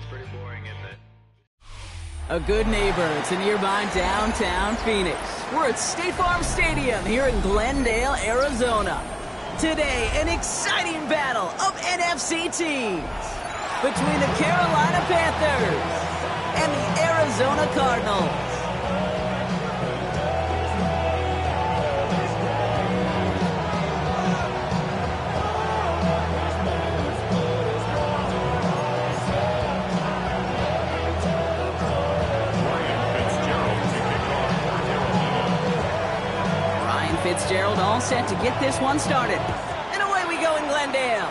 Pretty boring, isn't it? A good neighbor. It's a nearby downtown Phoenix. We're at State Farm Stadium here in Glendale, Arizona. Today, an exciting battle of NFC teams between the Carolina Panthers and the Arizona Cardinals. Fitzgerald all set to get this one started. And away we go in Glendale.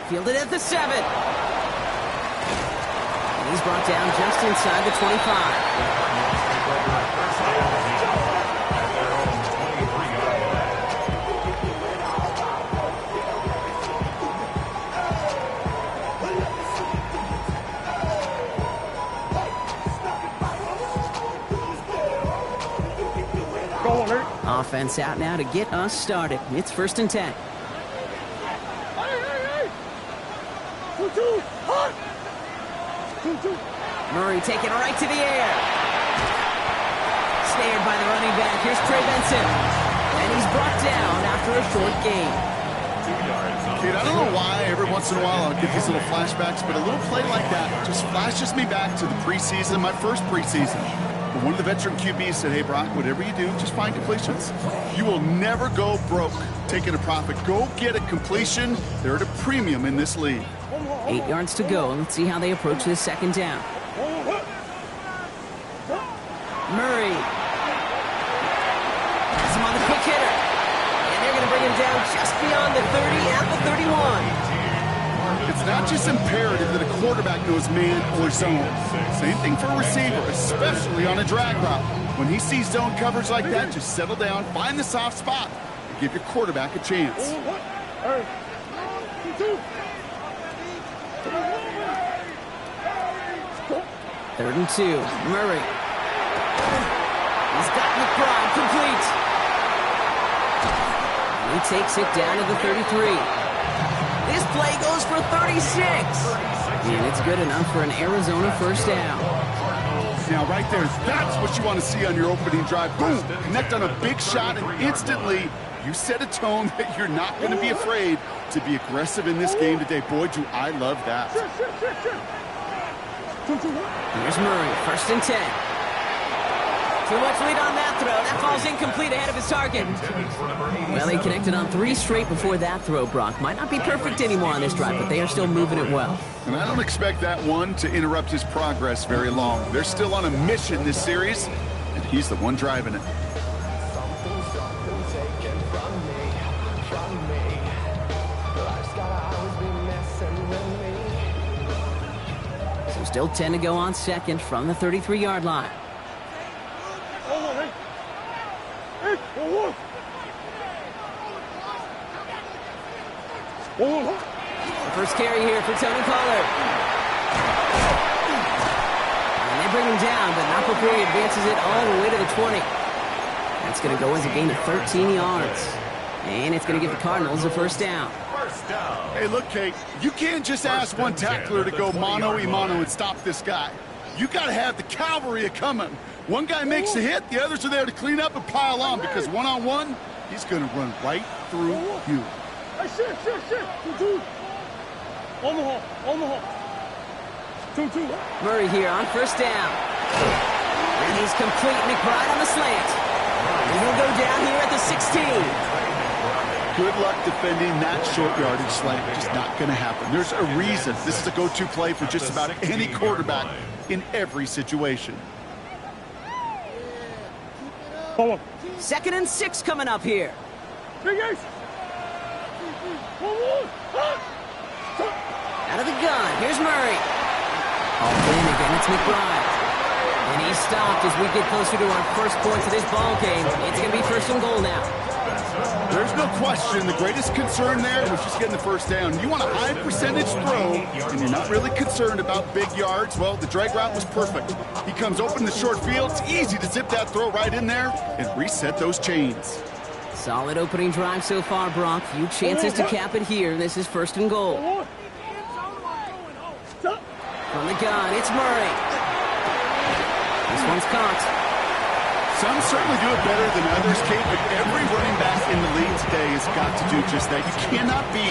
Fielded at the 7. And he's brought down just inside the 25. Offense out now to get us started. It's 1st and 10. Murray taking it right to the air. Snared by the running back. Here's Trey Benson. And he's brought down after a short gain. Kid, I don't know why every once in a while I'll get these little flashbacks, but a little play like that just flashes me back to the preseason, my first preseason. One of the veteran QBs said, hey, Brock, whatever you do, just find completions. You will never go broke taking a profit. Go get a completion. They're at a premium in this league. 8 yards to go. Let's see how they approach this 2nd down. Murray. Has him on the quick hitter. And they're going to bring him down just beyond the 30 at the 31. It's not just imperative that a quarterback knows man or zone. Same thing for a receiver, especially on a drag route. When he sees zone coverage like that, just settle down, find the soft spot, and give your quarterback a chance. 3rd and 2. Murray. He's got McBride complete. And he takes it down to the 33. This play goes for 36. And it's good enough for an Arizona 1st down. Now, right there, that's what you want to see on your opening drive. Boom! Connect on a big shot, and instantly you set a tone that you're not going to be afraid to be aggressive in this game today. Boy, do I love that. Here's Murray, 1st and 10. Too much lead on that throw. That falls incomplete ahead of his target. Well, he connected on 3 straight before that throw, Brock. Might not be perfect anymore on this drive, but they are still moving it well. And I don't expect that one to interrupt his progress very long. They're still on a mission this series, and he's the one driving it. So still 10 to go on 2nd from the 33-yard line. The first carry here for Tony Pollard. And they bring him down, but not before he advances it all the way to the 20. That's going to go as a gain of 13 yards. And it's going to give the Cardinals a 1st down. Hey, look, Kate, you can't just ask one tackler to go mano-a-mano and stop this guy. You got to have the cavalry coming. One guy makes a hit, the others are there to clean up and pile on, because one-on-one, he's going to run right through you. Murray here on 1st down. And he's complete. McBride on the slant. And he'll go down here at the 16. Good luck defending that short yardage slant. Just not going to happen. There's a reason this is a go-to play for just about any quarterback in every situation. 2nd and 6 coming up here. Out of the gun, here's Murray. All in again, it's McBride. And he's stopped as we get closer to our first points of this ball game. It's going to be 1st and goal now. There's no question the greatest concern there was just getting the 1st down. You want a high percentage throw, and you're not really concerned about big yards. Well, the drag route was perfect. He comes open in the short field. It's easy to zip that throw right in there and reset those chains. Solid opening drive so far, Brock. Few chances to cap it here. This is 1st and goal. From the gun, it's Murray. This one's caught. Some certainly do it better than others, Kate, but every running back in the league today has got to do just that. You cannot be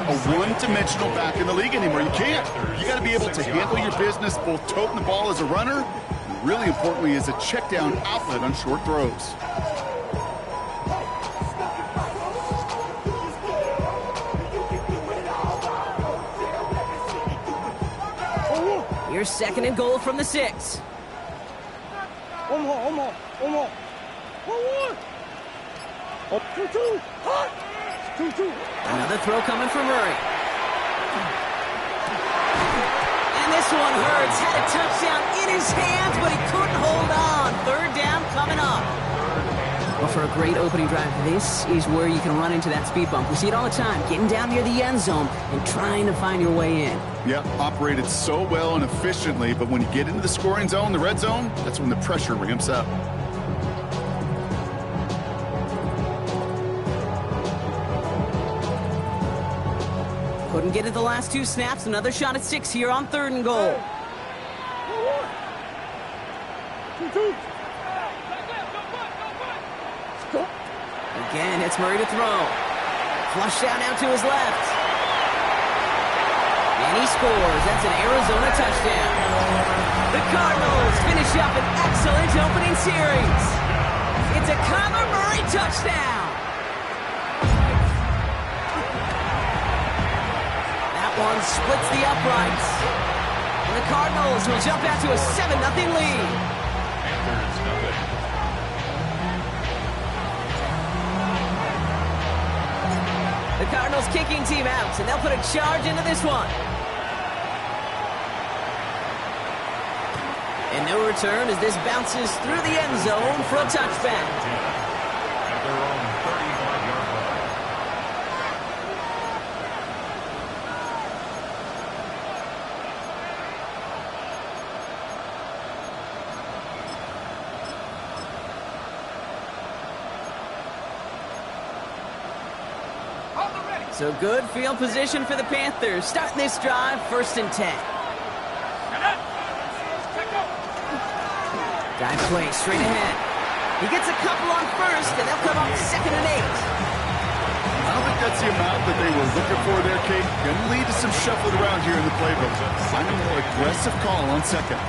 a one-dimensional back in the league anymore. You can't. You got to be able to handle your business, both toting the ball as a runner, and really importantly as a check-down outlet on short throws. Here's 2nd and goal from the 6. Another throw coming from Murray. And this one hurts. Had a touchdown in his hands, but he couldn't hold on. 3rd down coming up. Well, for a great opening drive, this is where you can run into that speed bump. We see it all the time, getting down near the end zone and trying to find your way in. Yep, operated so well and efficiently, but when you get into the scoring zone, the red zone, that's when the pressure ramps up. Couldn't get it the last 2 snaps. Another shot at 6 here on 3rd and goal. Again, it's Murray to throw. Flushed out now to his left. And he scores. That's an Arizona touchdown. The Cardinals finish up an excellent opening series. It's a Kyler Murray touchdown. That one splits the uprights. And the Cardinals will jump out to a 7-0 lead. The Cardinals kicking team out, and they'll put a charge into this one. And no return as this bounces through the end zone for a touchback. At their own 35-yard line. So good field position for the Panthers. Starting this drive, 1st and 10. Dive play straight ahead. He gets a couple on 1st, and they'll come up 2nd and 8. I don't think that's the amount that they were looking for there, Kate. Going to lead to some shuffling around here in the playbook. Find a more aggressive call on 2nd.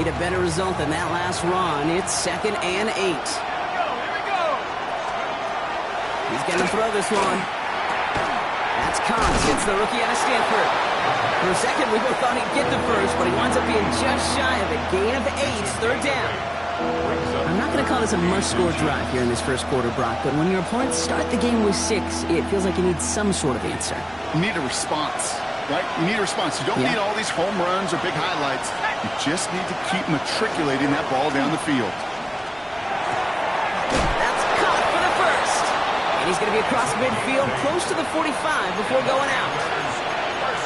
Need a better result than that last run. It's 2nd and 8. He's going to throw this one. That's Cons. It's the rookie out of Stanford. For a second, we both thought he'd get the first, but he winds up being just shy of a gain of 8. 3rd down. I'm not going to call this a must-score drive here in this first quarter, Brock, but when your opponents start the game with 6, it feels like you need some sort of answer. You need a response, right? You need a response. You don't need all these home runs or big highlights. You just need to keep matriculating that ball down the field. That's caught for the first. And he's going to be across midfield, close to the 45 before going out.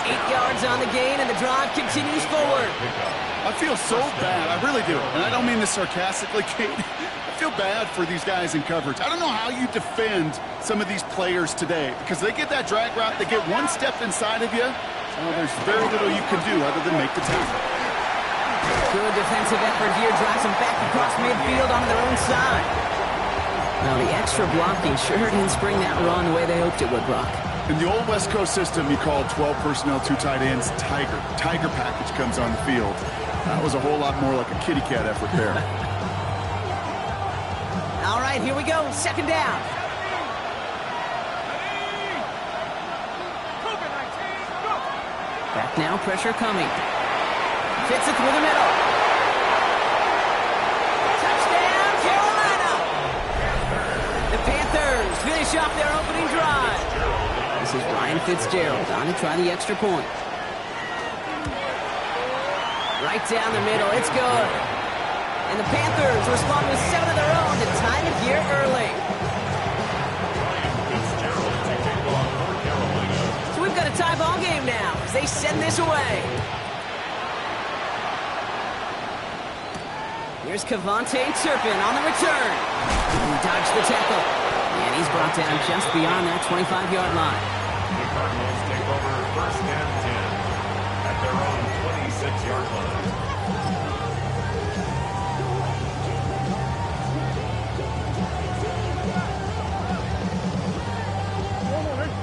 8 yards on the gain, and the drive continues forward. I feel so bad. I really do. And I don't mean this sarcastically, Kate. I feel bad for these guys in coverage. I don't know how you defend some of these players today, because they get that drag route, they get one step inside of you, well, there's very little you can do other than make the tackle. Good defensive effort here, drives them back across midfield onto their own side. Now, the extra blocking sure didn't spring that run the way they hoped it would, Brock. In the old West Coast system, you called 12 personnel, 2 tight ends, Tiger. Tiger package comes on the field. That was a whole lot more like a kitty cat effort there. All right, here we go. 2nd down. Back now, pressure coming. Fits it through the middle. Touchdown, Carolina! The Panthers finish off their opening drive. This is Ryan Fitzgerald on to try the extra point. Right down the middle, it's good. And the Panthers respond with 7 of their own to tie it here early. So we've got a tie ball game now as they send this away. Here's Cavante Turpin on the return. He dodged the tackle. And he's brought down just beyond that 25-yard line. The Cardinals take over first and 10 at their own 26-yard line.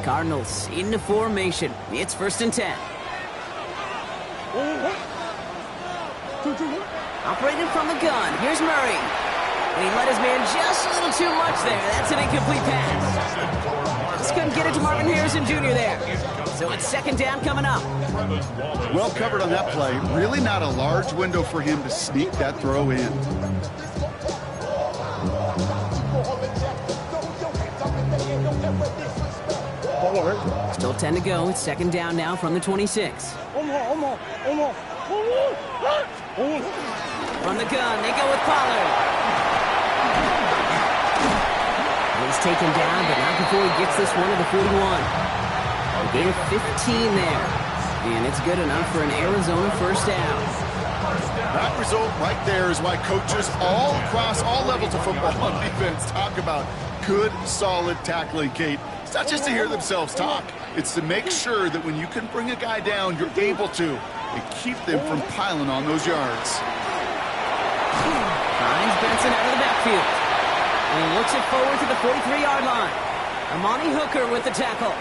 Cardinals into formation. It's first and 10. Operating from the gun. Here's Murray. And he let his man just a little too much there. That's an incomplete pass. Just couldn't get it to Marvin Harrison Jr. there. So it's second down coming up. Well covered on that play. Really not a large window for him to sneak that throw in. Still 10 to go. It's second down now from the 26. From the gun, they go with Pollard. He's taken down, but not before he gets this one to the 41. A gain of 15 there. And it's good enough for an Arizona first down. That result right there is why coaches all across all levels of football on defense talk about good, solid tackling, Kate. It's not just to hear themselves talk. It's to make sure that when you can bring a guy down, you're able to, and keep them from piling on those yards. Finds Benson out of the backfield. And he looks it forward to the 43-yard line. Amani Hooker with the tackle.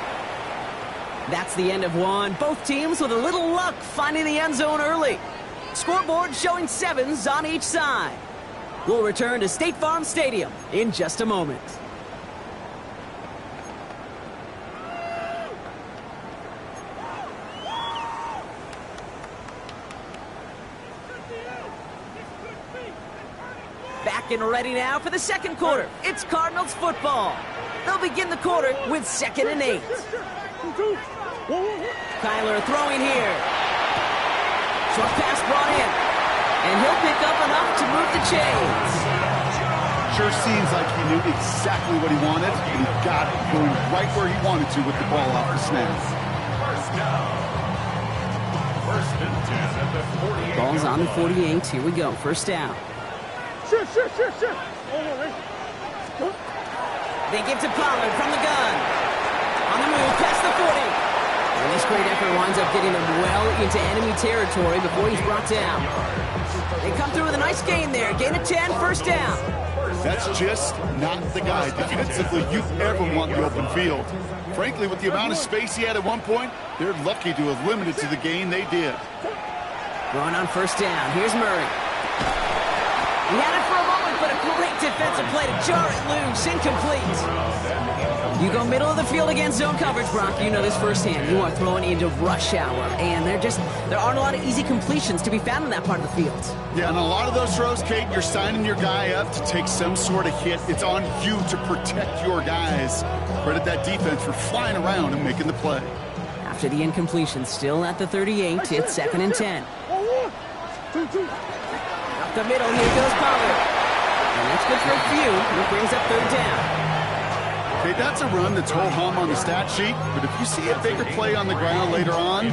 That's the end of one. Both teams with a little luck finding the end zone early. Scoreboard showing 7s on each side. We'll return to State Farm Stadium in just a moment. Back and ready now for the second quarter. It's Cardinals football. They'll begin the quarter with 2nd and 8. Kyler throwing here. Short pass brought in. And he'll pick up enough to move the chains. Sure seems like he knew exactly what he wanted, and he got it going right where he wanted to with the ball off the snap. First down. First and 10 at the 48. Ball's on the 48. Here we go. First down. They give to Pollard from the gun. On the move, past the 40. And this great effort winds up getting them well into enemy territory before he's brought down. They come through with a nice gain there. Gain of 10, first down. That's just not the guy defensively you ever want in the open field. Frankly, with the amount of space he had at one point, they're lucky to have limited to the gain they did. Going on first down. Here's Murray. He had it for a moment, but a great defensive play to jar it loose. Incomplete. You go middle of the field against zone coverage, Brock. You know this firsthand. You are throwing into rush hour, and there aren't a lot of easy completions to be found in that part of the field. Yeah, and a lot of those throws, Kate, you're signing your guy up to take some sort of hit. It's on you to protect your guys. Credit that defense for flying around and making the play. After the incompletion, still at the 38, it's 2nd and 10. Up the middle, here goes Pollard. And that's good for a few. It brings up 3rd down. Okay, that's a run that's ho-hum on the stat sheet, but if you see a bigger play on the ground later on,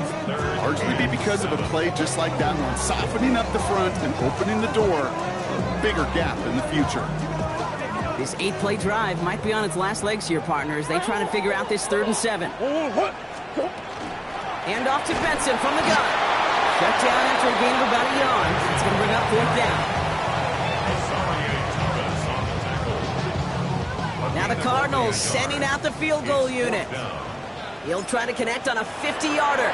largely be because of a play just like that one, softening up the front and opening the door for a bigger gap in the future. This 8-play drive might be on its last legs here, partners. They try to figure out this 3rd and 7. Hand off to Benson from the gun. Shut down after a gain of about a yard. It's going to bring up 4th down. Now the Cardinals sending out the field goal unit. He'll try to connect on a 50-yarder.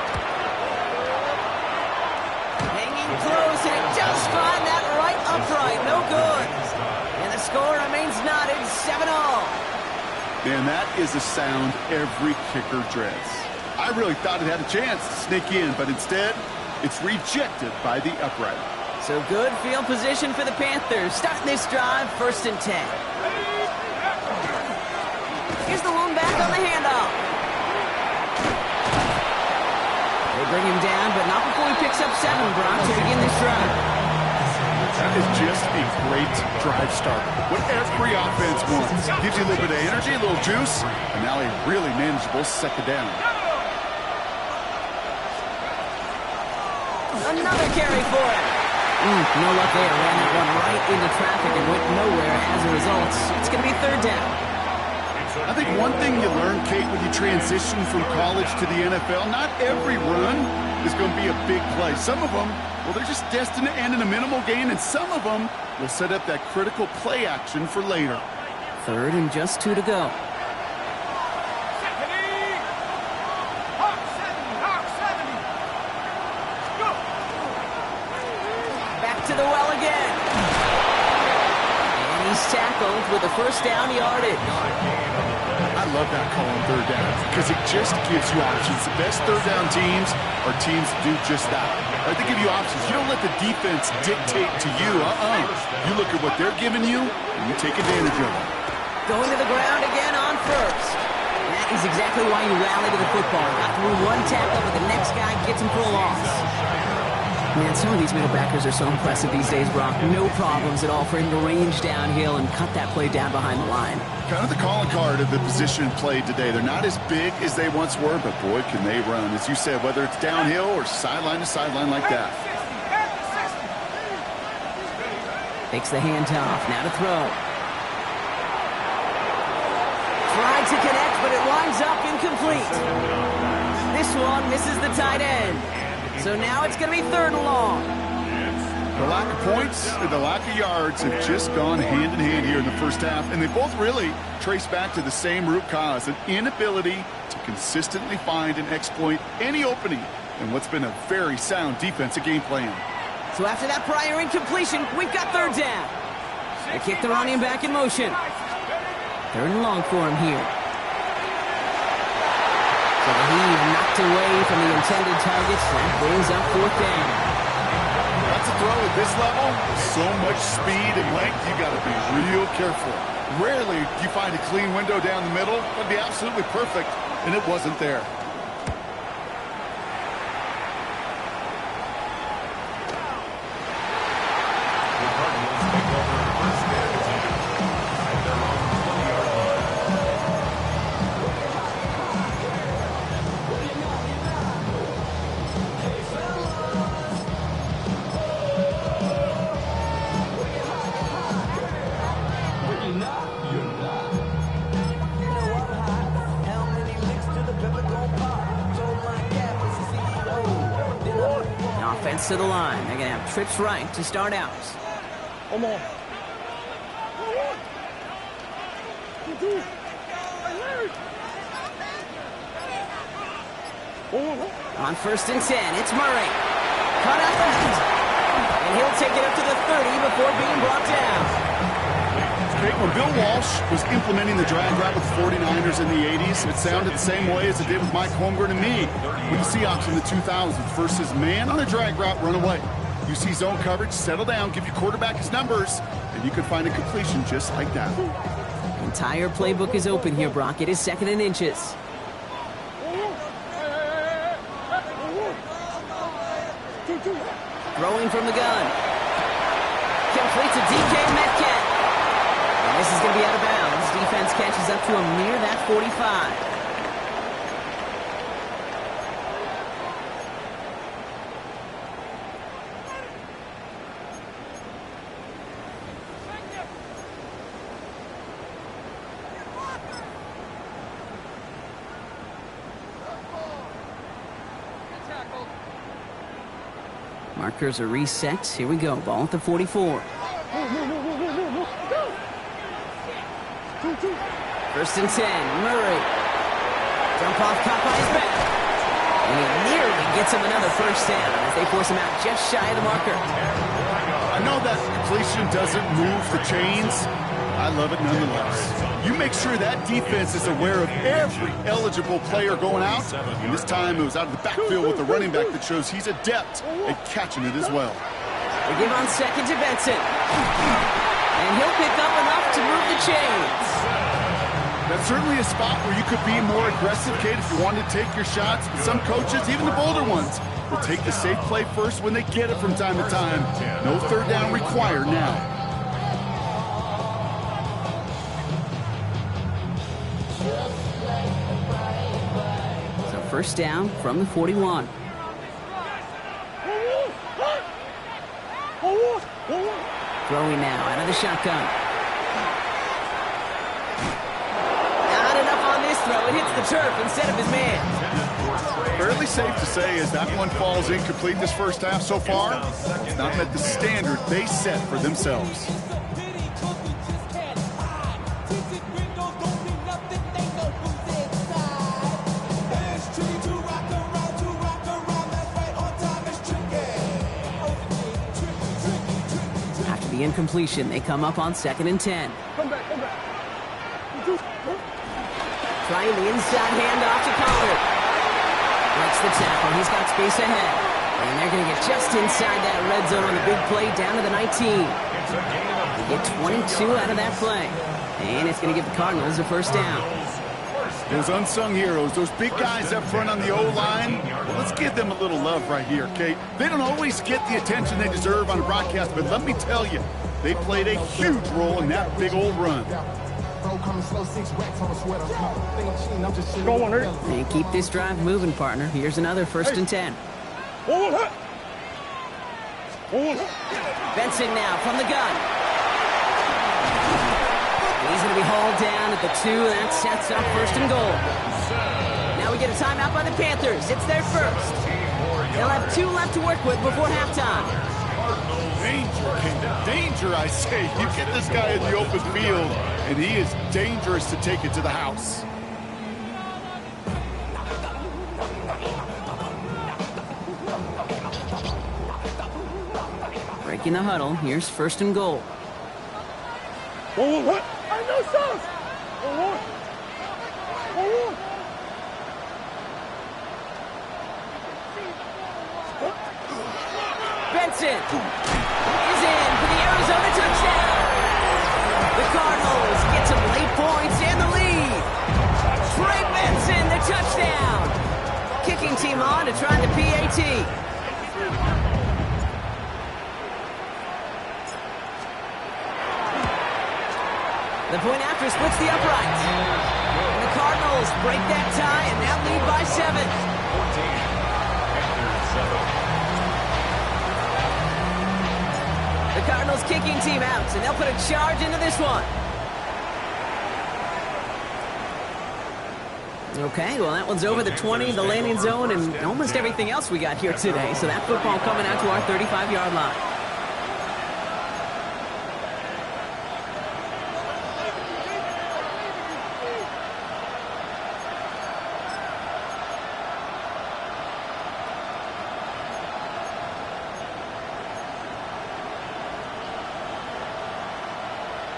Hanging close, and it does find that right upright. No good. And the score remains knotted, 7-all. And that is a sound every kicker dreads. I really thought it had a chance to sneak in, but instead, it's rejected by the upright. So good field position for the Panthers. Starting this drive, 1st and 10. Here's the lone back on the handoff. They bring him down, but not before he picks up 7, Brock, to begin this drive. That is just a great drive starter. What every offense wants. Gives you a little bit of energy, a little juice, and now a really manageable 2nd down. Another carry for him. No luck there. Ran that one right into traffic and went nowhere as a result. It's going to be third down. I think one thing you learn, Kate, when you transition from college to the NFL, not every run is going to be a big play. Some of them, well, they're just destined to end in a minimal gain, and some of them will set up that critical play action for later. Third and just 2 to go. Back to the well again. And he's tackled with the first down yardage. I love that call on third down because it just gives you options. The best third down teams are teams that do just that. Right? They give you options. You don't let the defense dictate to you. You look at what they're giving you, and you take advantage of it. Going to the ground again on first. That is exactly why you rally to the football. Got through one tackle, but the next guy gets him for a loss. Man, some of these middle backers are so impressive these days, Brock. No problems at all for him to range downhill and cut that play down behind the line. Kind of the calling card of the position played today. They're not as big as they once were, but boy, can they run. As you said, whether it's downhill or sideline to sideline like that. Takes the handoff. Now to throw. Tried to connect, but it winds up incomplete. This one misses the tight end. So now it's going to be third and long. The lack of points and the lack of yards have just gone hand in hand here in the first half, and they both really trace back to the same root cause, an inability to consistently find and exploit any opening in what's been a very sound defensive game plan. So after that prior incompletion, we've got third down. They kick the running back in motion. Third and long for him here. So the heave knocked away from the intended targets. That brings up fourth down. That's a throw at this level. So much speed and length, you got to be real careful. Rarely do you find a clean window down the middle. That'd be absolutely perfect, and it wasn't there. Offense to the line. They're going to have trips right to start out. Come on. On first and 10, it's Murray. Cut out left. And he'll take it up to the 30 before being brought down. When Bill Walsh was implementing the drag route with the 49ers in the 80s, it sounded the same way as it did with Mike Holmgren and me with the Seahawks in the 2000s. Versus man on a drag route, run away. You see zone coverage, settle down, give your quarterback his numbers, and you can find a completion just like that. The entire playbook is open here, Brock. It is second and inches. Throwing from the gun. Complete to DK Metcalf. And this is going to be out of bounds. Defense catches up to him near that 45. Markers are reset. Here we go. Ball at the 44. First and 10. Murray. Jump off, caught by his back. And he nearly gets him another first down as they force him out just shy of the marker. I know that completion doesn't move the chains. I love it nonetheless. You make sure that defense is aware of every eligible player going out. And this time it was out of the backfield with the running back that shows he's adept at catching it as well. They give on second to Benson. And he'll pick up enough to move the chains. That's certainly a spot where you could be more aggressive, Kate, if you wanted to take your shots. But some coaches, even the bolder ones, will take the safe play first when they get it from time to time. No third down required now. So first down from the 41. Throwing now out of the shotgun. Not enough on this throw. It hits the turf instead of his man. Fairly safe to say as that one falls incomplete this first half so far, it's not met the standard they set for themselves. After the incompletion, they come up on 2nd and 10. Trying the inside handoff to Pollard. Breaks the tackle. He's got space ahead. And they're going to get just inside that red zone on the big play down to the 19. They get 22 out of that play. And it's going to give the Cardinals a first down. Those unsung heroes, those big guys up front on the O-line, well, let's give them a little love right here, Kate. They don't always get the attention they deserve on a broadcast, but let me tell you, they played a huge role in that big old run. And keep this drive moving, partner. Here's another 1st and 10. Benson now from the gun. He's going to be hauled down at the 2. That sets up 1st and goal. Now we get a timeout by the Panthers. It's their first. They'll have 2 left to work with before halftime. Danger, Kingdom. Danger, I say. You get this guy in the open field, and he is dangerous to take it to the house. Breaking the huddle. Here's 1st and goal. Benson is in for the Arizona touchdown. The Cardinals get some late points and the lead. Trey Benson, the touchdown. Kicking team on to try the PAT. The point after splits the uprights. And the Cardinals break that tie and now lead by 7. The Cardinals kicking team out, and they'll put a charge into this one. Okay, well, that one's over the 20, the landing zone, and almost everything else we got here today. So that football coming out to our 35-yard line.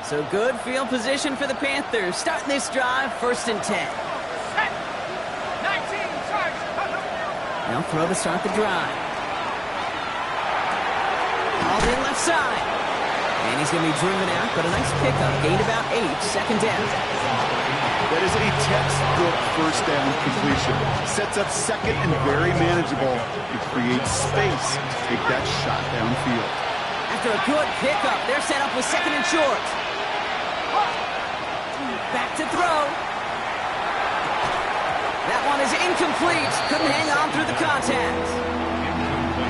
So good field position for the Panthers. Starting this drive, 1st and 10. They'll throw to start the drive. All in left side. And he's going to be driven out, but a nice pickup. Gained about 8, 2nd down. That is a textbook first down completion. Sets up 2nd and very manageable. It creates space to take that shot downfield. After a good pickup, they're set up with 2nd and short. Back to throw. That one is incomplete. Couldn't hang on through the contact.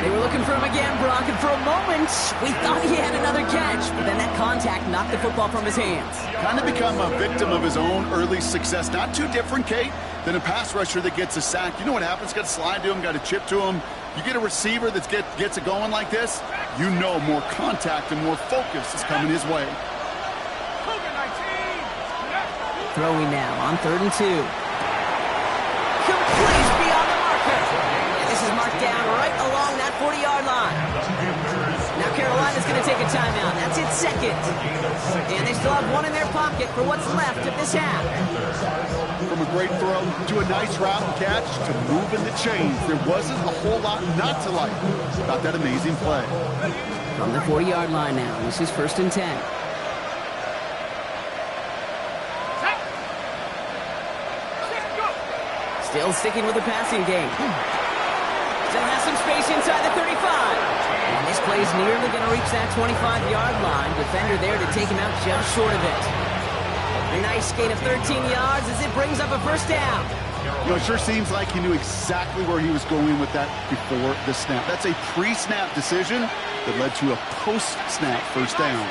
They were looking for him again, Brock, and for a moment, we thought he had another catch. But then that contact knocked the football from his hands. Kind of become a victim of his own early success. Not too different, Kate, than a pass rusher that gets a sack. You know what happens? Got to slide to him, got to chip to him. You get a receiver that gets it going like this, you know more contact and more focus is coming his way. Throwing now on 3rd and 2. Complete beyond the marker. And this is marked down right along that 40-yard line. Now Carolina's going to take a timeout. That's its 2nd. And they still have 1 in their pocket for what's left of this half. From a great throw to a nice route and catch to moving the chains, there wasn't a whole lot not to like about that amazing play. From the 40-yard line now, this is 1st and 10. Still sticking with the passing game. Still has some space inside the 35. And this play is nearly going to reach that 25-yard line. Defender there to take him out just short of it. A nice gain of 13 yards as it brings up a first down. You know, it sure seems like he knew exactly where he was going with that before the snap. That's a pre-snap decision that led to a post-snap first down.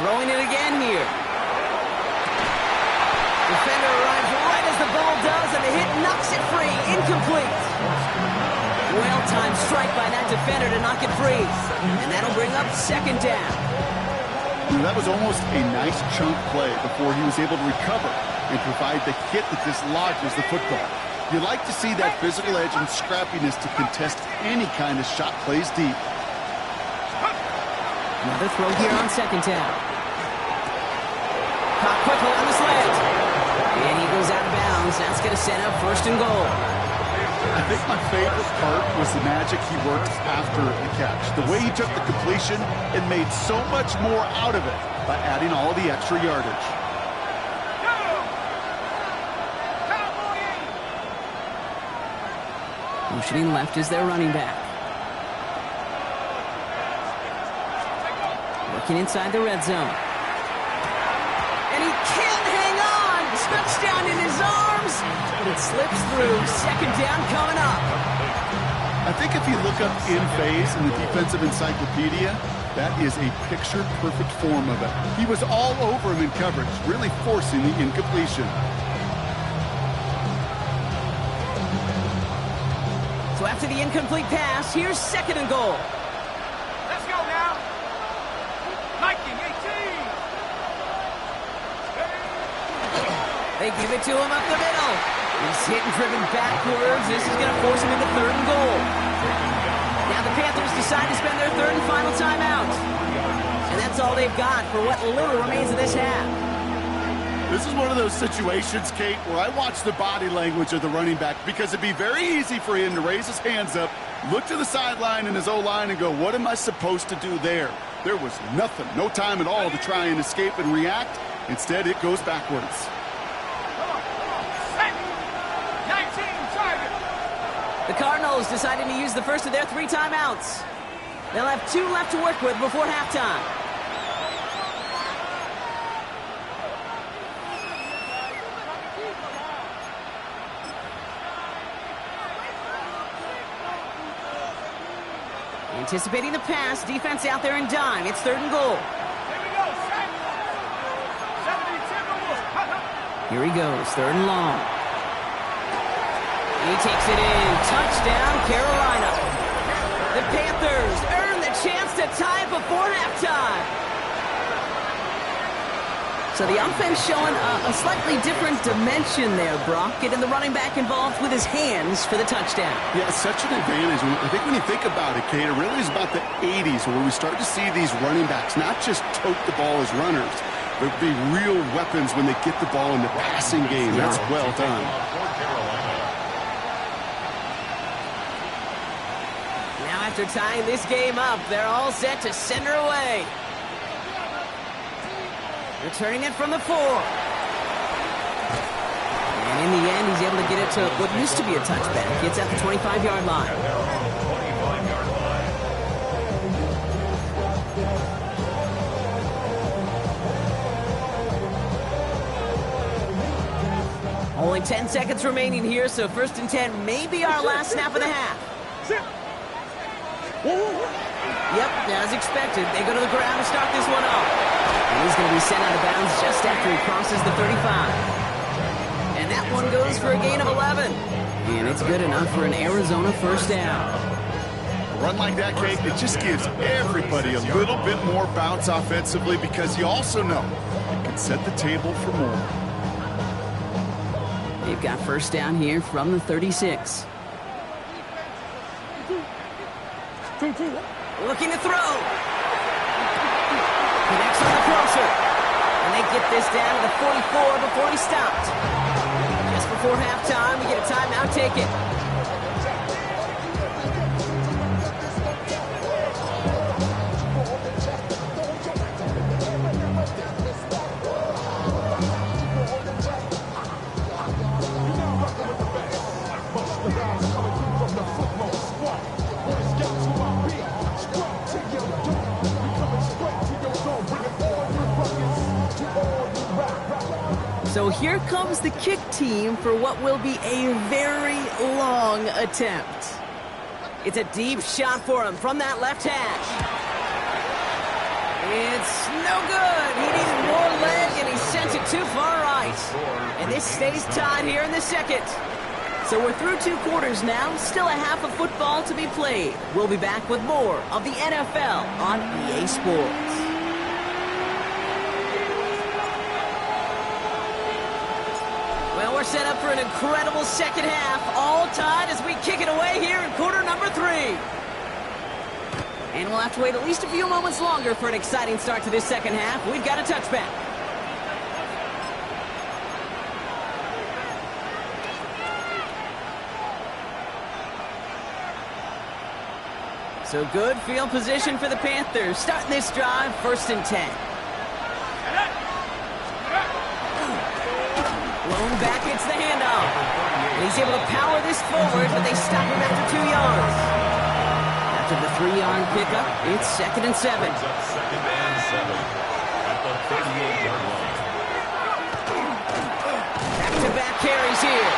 Throwing it again here. Defender arrives right as the ball does, and the hit knocks it free. Incomplete. Well-timed strike by that defender to knock it free. And that'll bring up second down. That was almost a nice chunk play before he was able to recover and provide the hit that dislodges the football. You like to see that physical edge and scrappiness to contest any kind of shot plays deep. Another throw here on second down. Caught quickly on the slant. And he goes out of bounds. That's going to set up first and goal. I think my favorite part was the magic he worked after the catch. The way he took the completion and made so much more out of it by adding all the extra yardage. Motioning left is their running back. Working inside the red zone. And he can't hang on! Touchdown in his arms! But it slips through. Second down coming up. I think if you look up in phase in the defensive encyclopedia, that is a picture-perfect form of it. He was all over him in coverage, really forcing the incompletion. So after the incomplete pass, here's second and goal. Let's go now. Nike 18. They give it to him up the middle. He's hit and driven backwards. This is going to force him into third and goal. Now the Panthers decide to spend their third and final timeout. And that's all they've got for what little remains of this half. This is one of those situations, Kate, where I watch the body language of the running back because it'd be very easy for him to raise his hands up, look to the sideline in his O-line and go, what am I supposed to do there? There was nothing, no time at all to try and escape and react. Instead, it goes backwards. 19 target. The Cardinals deciding to use the first of their 3 timeouts. They'll have 2 left to work with before halftime. Anticipating the pass, defense out there in dime. It's third and goal. Here we go, set. 70-10 Here he goes, third and long. He takes it in. Touchdown, Carolina. The Panthers earn the chance to tie it before halftime. So the offense showing a slightly different dimension there, Brock. Getting the running back involved with his hands for the touchdown. Yeah, it's such an advantage. I think when you think about it, Kate, it really is about the 80s where we start to see these running backs not just tote the ball as runners, but be real weapons when they get the ball in the passing game. That's well done. Now after tying this game up, they're all set to send her away. Returning it from the 4. And in the end, he's able to get it to what used to be a touchback. Gets at the 25-yard line. Only 10 seconds remaining here, so first and 10 may be our last snap of the half. Yep, as expected, they go to the ground to start this one off. And he's going to be sent out of bounds just after he crosses the 35. And that one goes for a gain of 11. And it's good enough for an Arizona first down. A run like that, Kate, it just gives everybody a little bit more bounce offensively because you also know it can set the table for more. They've got first down here from the 36. Looking to throw. Connects on the crosser. And they get this down to the 44 before he stopped. Just before halftime, we get a timeout taken. So here comes the kick team for what will be a very long attempt. It's a deep shot for him from that left hash. It's no good. He needed more leg, and he sent it too far right. And this stays tied here in the second. So we're through 2 quarters now. Still a half of football to be played. We'll be back with more of the NFL on EA Sports. Well, we're set up for an incredible second half. All tied as we kick it away here in quarter number 3. And we'll have to wait at least a few moments longer for an exciting start to this second half. We've got a touchback. So good field position for the Panthers. Starting this drive, 1st and 10. Blown back, it's the handoff. And he's able to power this forward, but they stop him after 2 yards. After the 3-yard pickup, it's 2nd and 7. Brings up 2nd and 7 at the 38-yard line. Back-to-back carries here.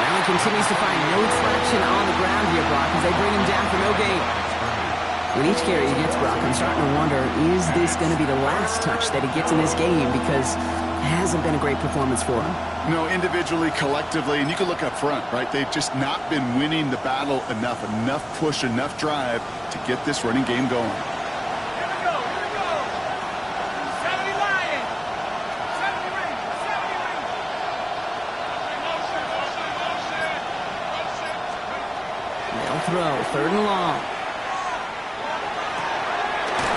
Now he continues to find no traction on the ground here, Brock, as they bring him down for no gain. With each carry he gets, Brock, I'm starting to wonder, is this going to be the last touch that he gets in this game? Because it hasn't been a great performance for him. No, individually, collectively, and you can look up front, right? They've just not been winning the battle enough push, enough drive to get this running game going. Here we go. 70 Lions. 70 ring. 70 ring. They'll throw, 3rd and long.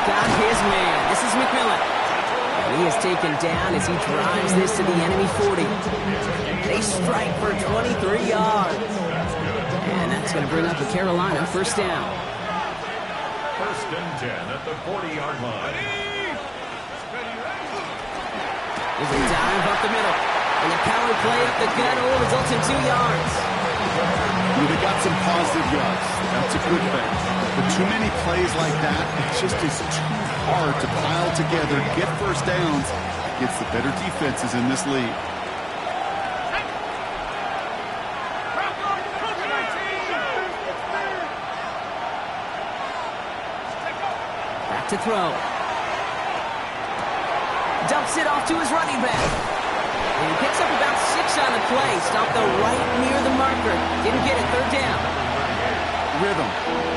Got his man. This is McMillan. And he is taken down as he drives this to the enemy 40. They strike for 23 yards. And that's going to bring up a Carolina 1st down. 1st and 10 at the 40-yard line. There's a dive up the middle. And the power play up the gut will result in 2 yards. They got some positive yards. That's a good thing. But too many plays like that, it just is too hard to pile together, get 1st downs against the better defenses in this league. Back to throw. Dumps it off to his running back. And he picks up about 6 on the play. Stopped the right near the marker. Didn't get it, 3rd down. Rhythm.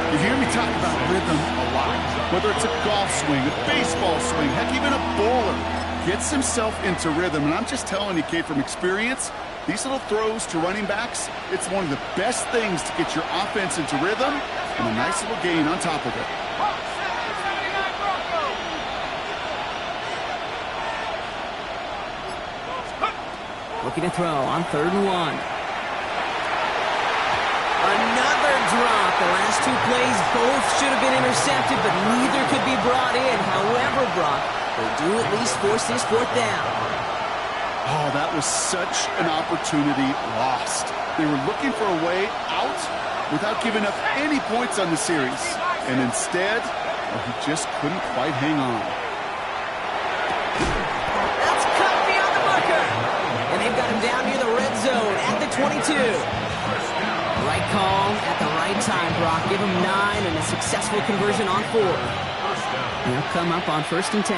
You hear me talk about rhythm a lot. Whether it's a golf swing, a baseball swing, heck, even a bowler gets himself into rhythm. And I'm just telling you, Kate, from experience, these little throws to running backs, it's one of the best things to get your offense into rhythm and a nice little gain on top of it. Looking to throw on 3rd and 1. Another drop. The last 2 plays both should have been intercepted, but neither could be brought in. However, Brock, they do at least force this 4th down. Oh, that was such an opportunity lost. They were looking for a way out without giving up any points on the series. And instead, he just couldn't quite hang on. That's cut beyond the marker. And they've got him down near the red zone at the 22. Right call at the right time, Brock. Give him 9 and a successful conversion on 4. They'll come up on 1st and 10.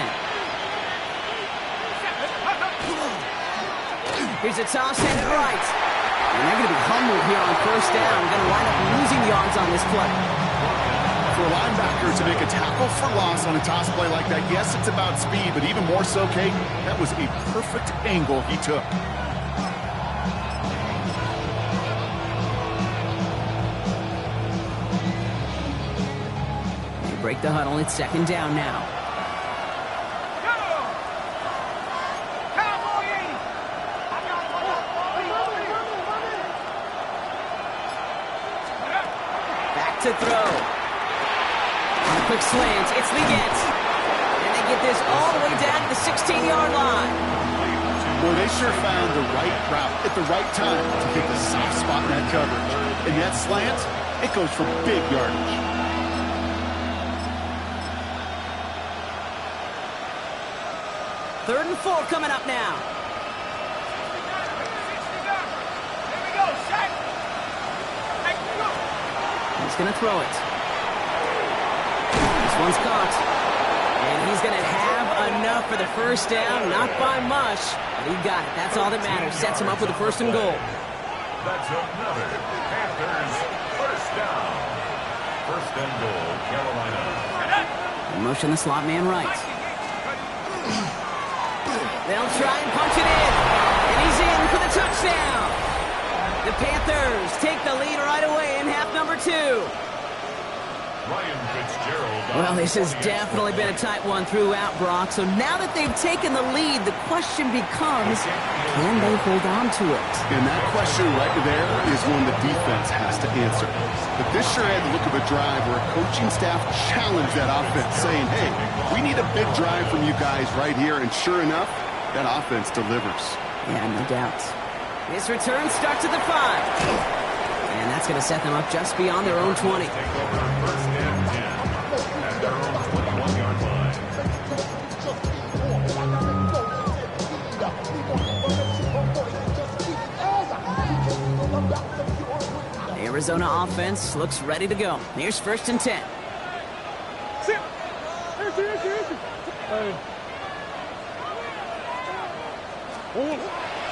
Here's a toss headed right. And they're going to be humbled here on 1st down. Going to wind up losing yards on this play. For a linebacker to make a tackle for loss on a toss play like that, yes, it's about speed, but even more so, Kate, that was a perfect angle he took. Break the huddle. It's 2nd down now. Back to throw. On a quick slant. It's Leggett. And they get this all the way down to the 16-yard line. Boy, they sure found the right route at the right time to hit the soft spot in that coverage. And that slant, it goes for big yardage. 3rd and 4 coming up now. going to throw it. This one's caught. And he's going to have enough for the first down. Not by much, but he got it. That's all that matters. Sets him up with a 1st and goal. That's another Panthers first down. 1st and goal, Carolina. Motion the slot man right. They'll try and punch it in. And he's in for the touchdown. The Panthers take the lead right away in half number 2. Ryan Fitzgerald. Well, this has definitely been a tight one throughout, Brock. So now that they've taken the lead, the question becomes, can they hold on to it? And that question right there is one the defense has to answer. But this sure had the look of a drive where a coaching staff challenged that offense, saying, hey, we need a big drive from you guys right here. And sure enough, that offense delivers. Yeah, no doubt. This return starts at the 5. And that's going to set them up just beyond their own 20. Take over 1st and 10 at their own 21-yard line. The Arizona offense looks ready to go. Here's 1st and 10.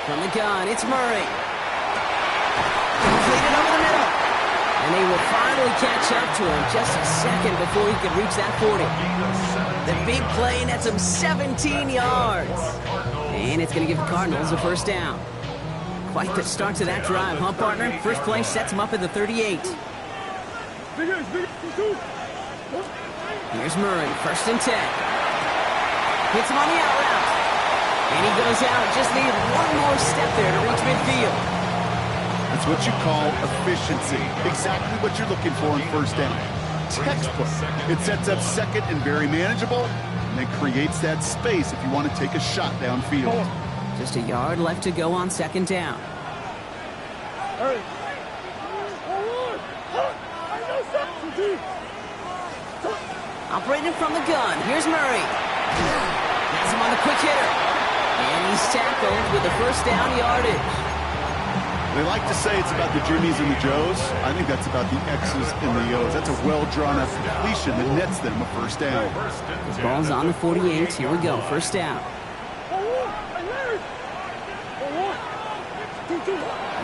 From the gun, it's Murray. Completed over the middle. And they will finally catch up to him just a second before he can reach that 40. The big play nets him 17 yards. And it's going to give the Cardinals a 1st down. Quite the start to that drive, huh, partner? First play sets him up at the 38. Here's Murray, 1st and 10. Hits him on the out route. And he goes out. Just need one more step there to reach midfield. That's what you call efficiency. Exactly what you're looking for in 1st down. Textbook. It sets up 2nd and very manageable, and it creates that space if you want to take a shot downfield. Just a yard left to go on 2nd down. Operating from the gun. Here's Murray. Has him on the quick hitter. And he's tackled with the 1st down yardage. They like to say it's about the Jimmies and the Joes. I think that's about the X's and the O's. That's a well-drawn-up completion that nets them a 1st down. This ball's on the 48. Here we go. 1st down.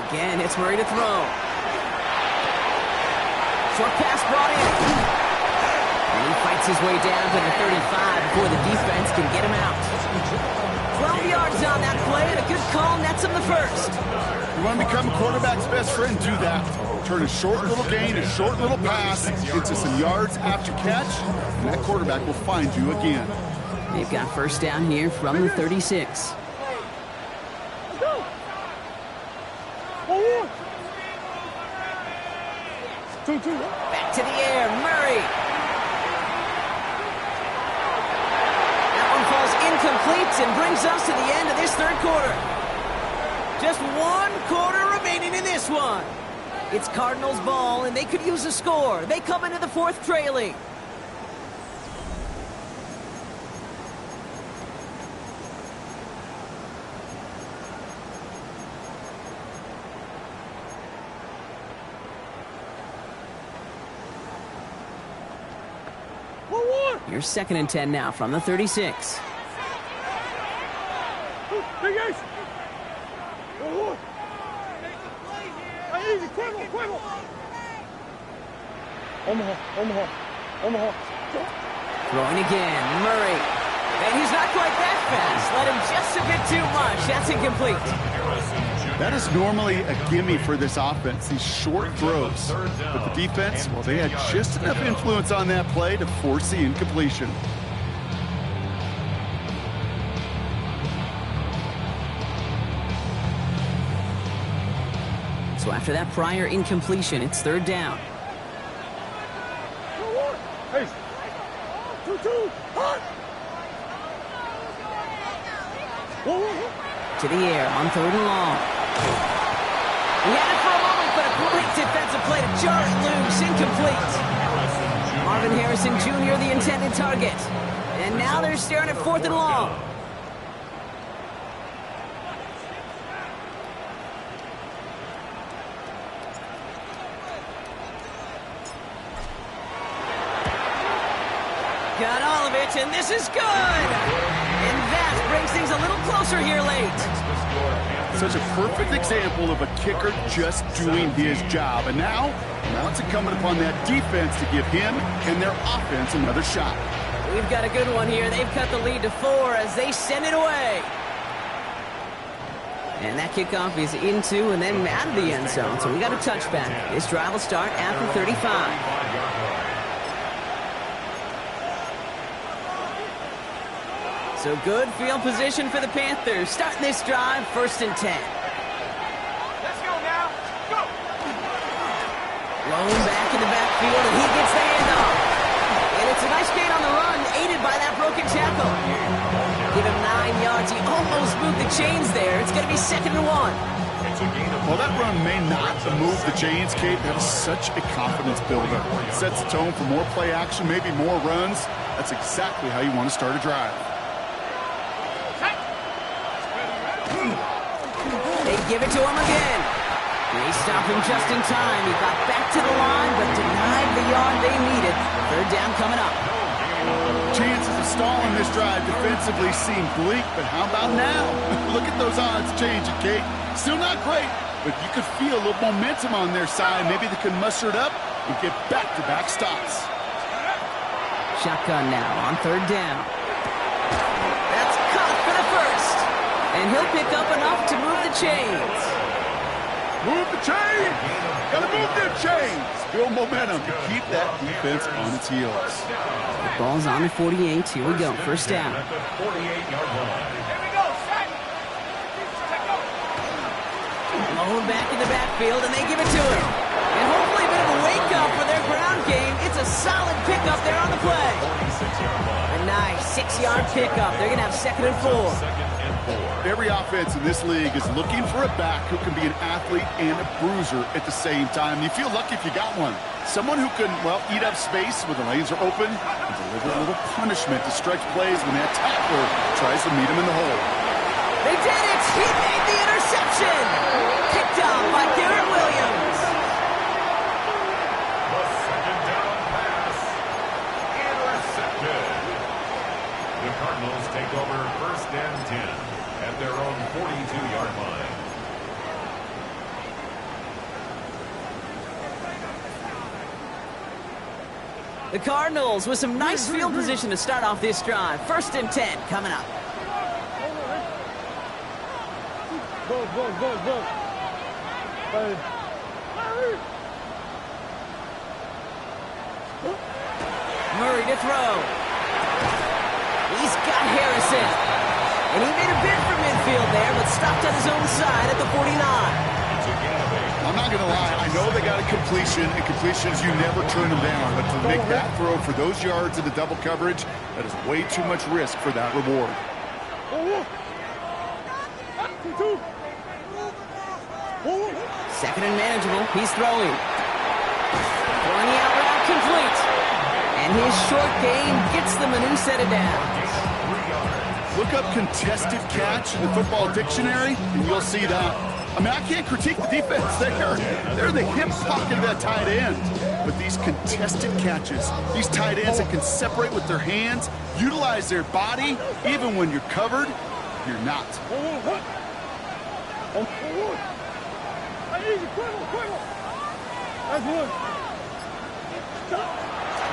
Again, it's Murray to throw. Short pass brought in. And he fights his way down to the 35 before the defense can get him out. 12 yards on that play, and a good call nets him the 1st. You want to become a quarterback's best friend? Do that. Turn a short little gain, a short little pass into some yards after catch, and that quarterback will find you again. They've got 1st down here from the 36. Back to the air, Murray. That one falls incomplete and brings us to the end of this 3rd quarter. Just 1 quarter remaining in this one. It's Cardinals ball, and they could use a score. They come into the 4th trailing. Here's 2nd and 10 now from the 36. Throwing again, Murray. And he's not quite that fast. Let him just a bit too much. That's incomplete. That is normally a gimme for this offense, these short throws. But the defense, well, they had just enough influence on that play to force the incompletion. So after that prior incompletion, it's 3rd down. To the air on 3rd and long. He had it for a moment, but a great defensive play to jar it loose. Incomplete. Marvin Harrison Jr., the intended target. And now they're staring at 4th and long. Got all of it, and this is good! And that brings things a little closer here late. Such a perfect example of a kicker just doing his job. And now it's incumbent upon that defense to give him and their offense another shot. We've got a good one here. They've cut the lead to 4 as they send it away. And that kickoff is into and then out of the end zone, so we got a touchback. This drive will start at the 35. So good field position for the Panthers. Starting this drive, 1st and 10. Let's go now. Go. Lone back in the backfield, and he gets the handoff. And it's a nice gain on the run, aided by that broken tackle. Give him 9 yards. He almost moved the chains there. It's going to be 2nd and 1. Well, that run may not move the chains, Kate. That is such a confidence builder. It sets the tone for more play action, maybe more runs. That's exactly how you want to start a drive. They give it to him again. They stop him just in time. He got back to the line, but denied the yard they needed. 3rd down coming up. Chances of stalling this drive defensively seem bleak, but how about now? Look at those odds changing, Kate. Still not great, but you could feel a little momentum on their side. Maybe they can muster it up and get back-to-back stops. Shotgun now on 3rd down. That's caught for the 1st. And he'll pick up enough to move the chains. Move the chains! Gotta move them chains! Build momentum to keep that defense on its heels. The ball's on the 48. Here we go. 1st down. Here we go. Set. Lone back in the backfield, and they give it to him. And hopefully a bit of a wake-up for their ground game. It's a solid pickup there on the play. A nice 6-yard pickup. They're going to have 2nd and 4. Every offense in this league is looking for a back who can be an athlete and a bruiser at the same time. You feel lucky if you got one. Someone who can, well, eat up space when the lanes are open and deliver a little punishment to stretch plays when that tackler tries to meet him in the hole. They did it! He made the interception! Picked up by Garrett Williams. The 2nd down pass. Intercepted. The Cardinals take over 1st and 10 at their own 42-yard line. The Cardinals with some nice field position to start off this drive. 1st and 10 coming up. Go. Murray to throw. He's got Harrison. And he made a bid for midfield there, but stopped on his own side at the 49. I'm not going to lie. I know they got a completion, and completions, you never turn them down. But to make that throw for those yards in the double coverage, that is way too much risk for that reward. 2nd and manageable. He's throwing. Throwing the out route complete. And his short game gets them a new set of downs. Look up contested catch in the football dictionary, and you'll see that. I mean, I can't critique the defense. They're the hip pocket of that tight end. But these contested catches, these tight ends that can separate with their hands, utilize their body, even when you're covered, you're not.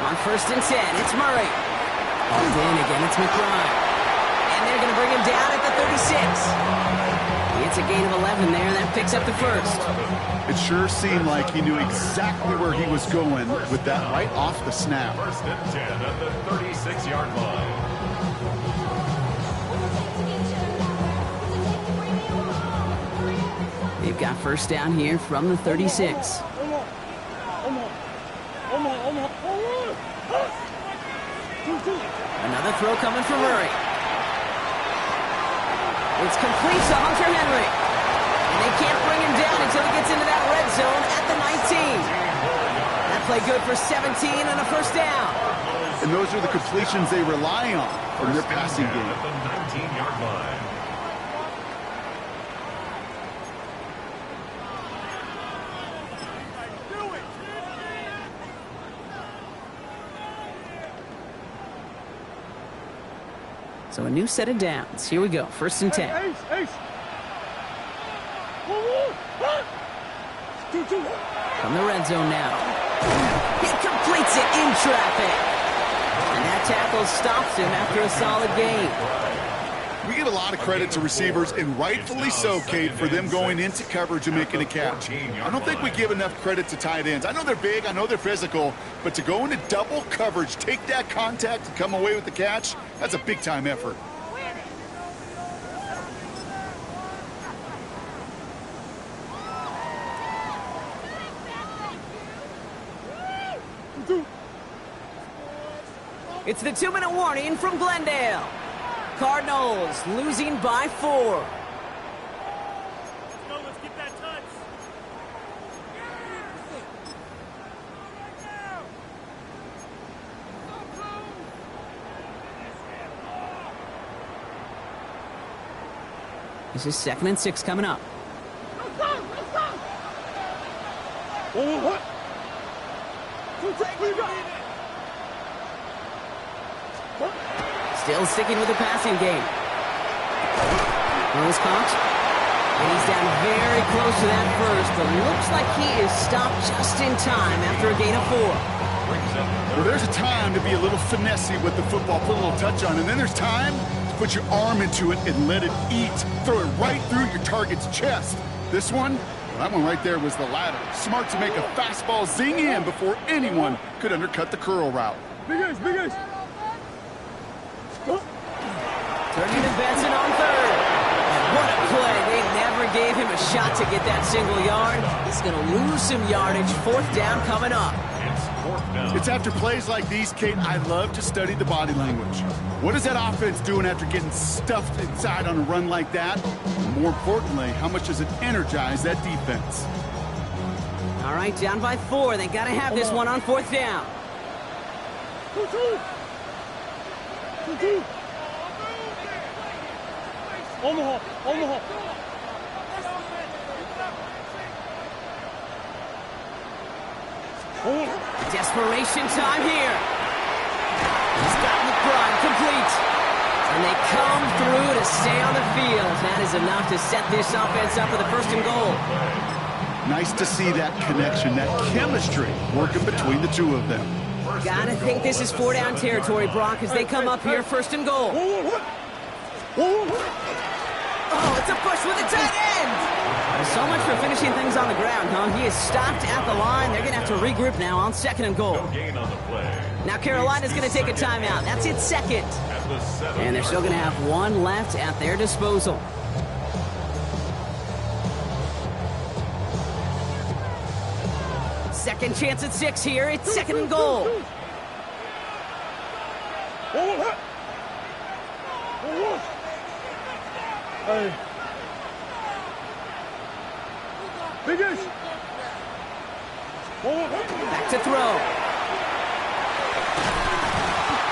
On 1st and 10, it's Murray. Hauled in again, it's McBride. And they're going to bring him down at the 36. It's a gain of 11 there. That picks up the 1st. It sure seemed like he knew exactly where he was going with that right off the snap. 1st and 10 at the 36-yard line. They've got 1st down here from the 36. Another throw coming from Murray. It's complete to Hunter Henry. And they can't bring him down until he gets into that red zone at the 19. That play good for 17 and a 1st down. And those are the completions they rely on from their passing game. At the 19-yard line. So a new set of downs. Here we go. 1st and 10. From the red zone now. He completes it in traffic. And that tackle stops him after a solid gain. We give a lot of credit to receivers, and rightfully so, Kate, for them going into coverage and making a catch. I don't think we give enough credit to tight ends. I know they're big, I know they're physical, but to go into double coverage, take that contact, and come away with the catch, that's a big-time effort. It's the 2-minute warning from Glendale. Cardinals losing by 4. Let's get that touch. This is 2nd and 6 coming up. Still sticking with the passing game. Nose caught. And he's down very close to that first, but looks like he is stopped just in time after a gain of 4. Well, there's a time to be a little finessey with the football, put a little touch on, and then there's time to put your arm into it and let it eat. Throw it right through your target's chest. This one, well, that one right there was the latter. Smart to make a fastball zing in before anyone could undercut the curl route. Big ace. Turning to Benson on 3rd. And what a play. They never gave him a shot to get that single yard. He's going to lose some yardage. 4th down coming up. It's 4th down. It's after plays like these, Kate, I love to study the body language. What is that offense doing after getting stuffed inside on a run like that? And more importantly, how much does it energize that defense? All right, down by 4. They got to have this one on 4th down. Omaha. Desperation time here. He's gotten the prime complete. And they come through to stay on the field. That is enough to set this offense up for the 1st and goal. Nice to see that connection, that chemistry working between the two of them. Gotta think this is 4-down territory, Brock, as they come up here 1st and goal. Oh, it's a push with a tight end. So much for finishing things on the ground, huh? He is stopped at the line. They're going to have to regroup now on 2nd and goal. No gain on the play. Now Carolina's going to take a timeout. That's its 2nd. And they're still going to have 1 left at their disposal. Second chance at 6 here. It's 2nd and goal. Hey. Big ace. Back to throw.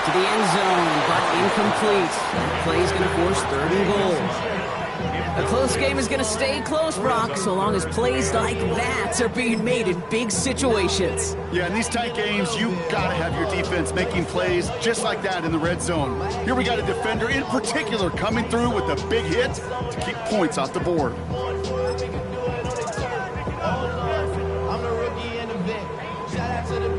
To the end zone, but incomplete. That play is going to force 3rd and goal. A close game is going to stay close, Brock, so long as plays like that are being made in big situations. Yeah, in these tight games, you got to have your defense making plays just like that in the red zone. Here we got a defender in particular coming through with a big hit to keep points off the board. I'm the rookie in the vet. Shout out to the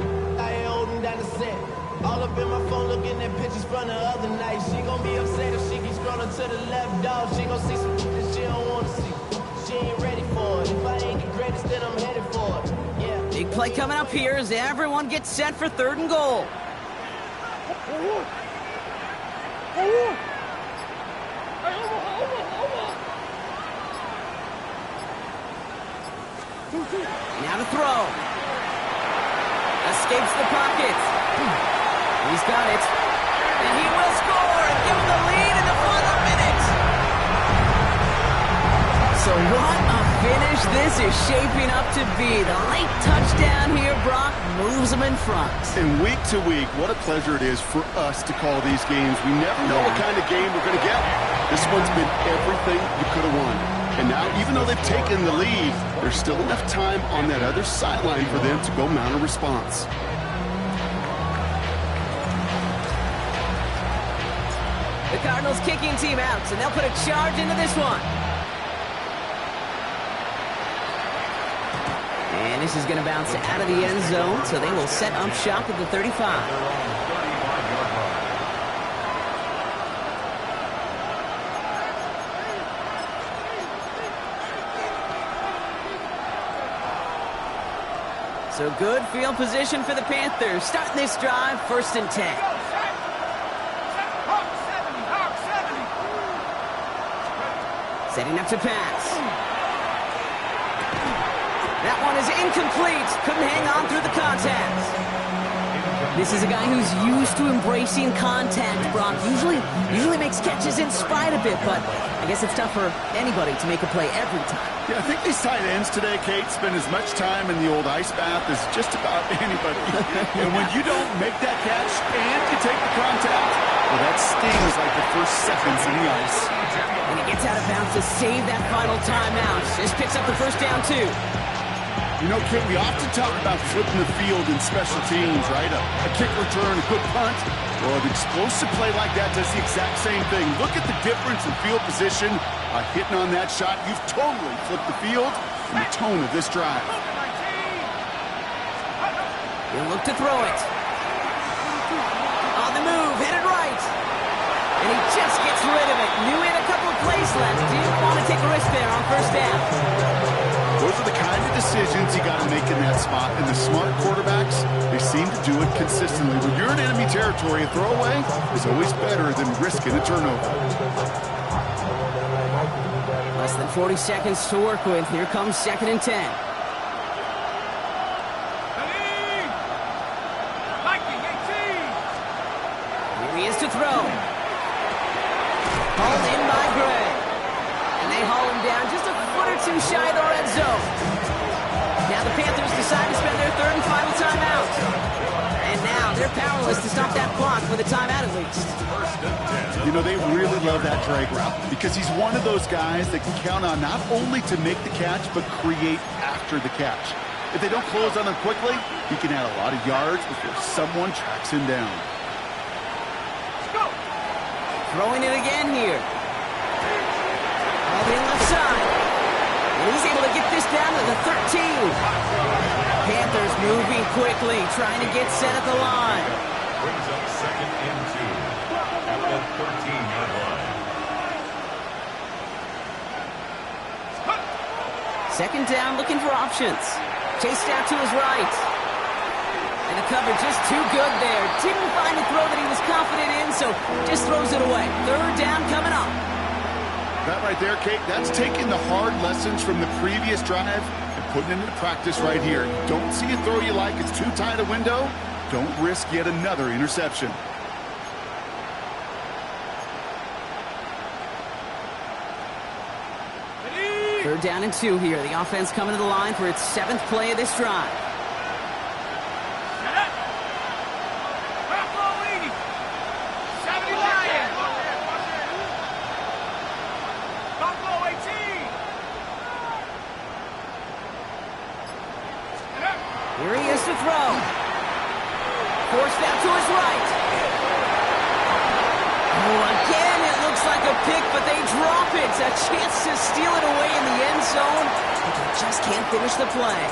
I ain't holding down the set. All up in my phone looking at pictures from the other night. She gon' be upset if she keeps scrolling to the left, dog. She gon' see some that she don't wanna see. She ain't ready for it. If I ain't the greatest, then I'm headed for it. Yeah. Big play coming up here as everyone gets set for 3rd and goal. Now to throw. Escapes the pocket. He's got it. And he will score and give him the lead in the final minute. So what a finish this is shaping up to be. The late touchdown here, Brock, moves them in front. And week to week, what a pleasure it is for us to call these games. We never know what kind of game we're going to get. This one's been everything you could have won. And now, even though they've taken the lead, there's still enough time on that other sideline for them to go mount a response. The Cardinals kicking team out, and they'll put a charge into this one. And this is going to bounce out of the end zone, so they will set up shop at the 35. Their own 35-yard line. So good field position for the Panthers. Starting this drive, 1st and 10. Setting up to pass. That one is incomplete. Couldn't hang on through the contact. This is a guy who's used to embracing contact, Brock. Usually makes catches in spite of it, but I guess it's tough for anybody to make a play every time. Yeah, I think these tight ends today, Kate, spend as much time in the old ice bath as just about anybody. And when you don't make that catch and you take the contact, well, that stings like the first seconds in the ice. And he gets out of bounds to save that final timeout. Just picks up the 1st down, too. You know, Kate, we often talk about flipping the field in special teams, right? A kick return, a good punt. Well, an explosive play like that does the exact same thing. Look at the difference in field position. Hitting on that shot, you've totally flipped the field and the tone of this drive. He'll look to throw it. On the move, headed right. And he just gets rid of it. Knew he had a couple of plays left. Didn't want to take a risk there on 1st down. Those are the kind of decisions you got to make in that spot. And the smart quarterbacks, they seem to do it consistently. When you're in enemy territory, a throwaway is always better than risking a turnover. Less than 40 seconds to work with. Here comes 2nd and 10. Here he is to throw. Hauled in by Gray. And they haul him down just a foot or two shy of the red zone. Now the Panthers decide to spend their 3rd and final timeout. And now they're powerless to stop that clock with a timeout at least. You know, they really love that drag route because he's one of those guys that can count on not only to make the catch, but create after the catch. If they don't close on him quickly, he can add a lot of yards before someone tracks him down. Throwing it again here. All in left side. And he's able to get this down to the 13. Panthers moving quickly, trying to get set at the line. Brings up 2nd and 2 at the 13-yard line. 2nd down, looking for options. Chased out to his right. And the cover just too good there. Didn't find the throw that he was confident in, so just throws it away. 3rd down coming up. That right there, Kate, that's taking the hard lessons from the previous drive and putting it into practice right here. Don't see a throw you like, it's too tight a window. Don't risk yet another interception. Third down and 2 here. The offense coming to the line for its 7th play of this drive. Here he is to throw. Forced out to his right. Oh, again, it looks like a pick, but they drop it. A chance to steal it away in the end zone, but they just can't finish the play.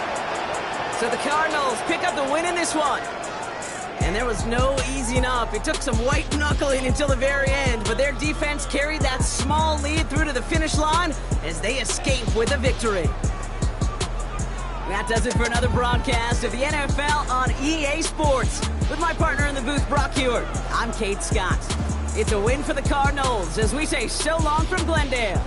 So the Cardinals pick up the win in this one. And there was no easing up. It took some white knuckling until the very end, but their defense carried that small lead through to the finish line as they escape with a victory. That does it for another broadcast of the NFL on EA Sports. With my partner in the booth, Brock Hewitt, I'm Kate Scott. It's a win for the Cardinals as we say so long from Glendale.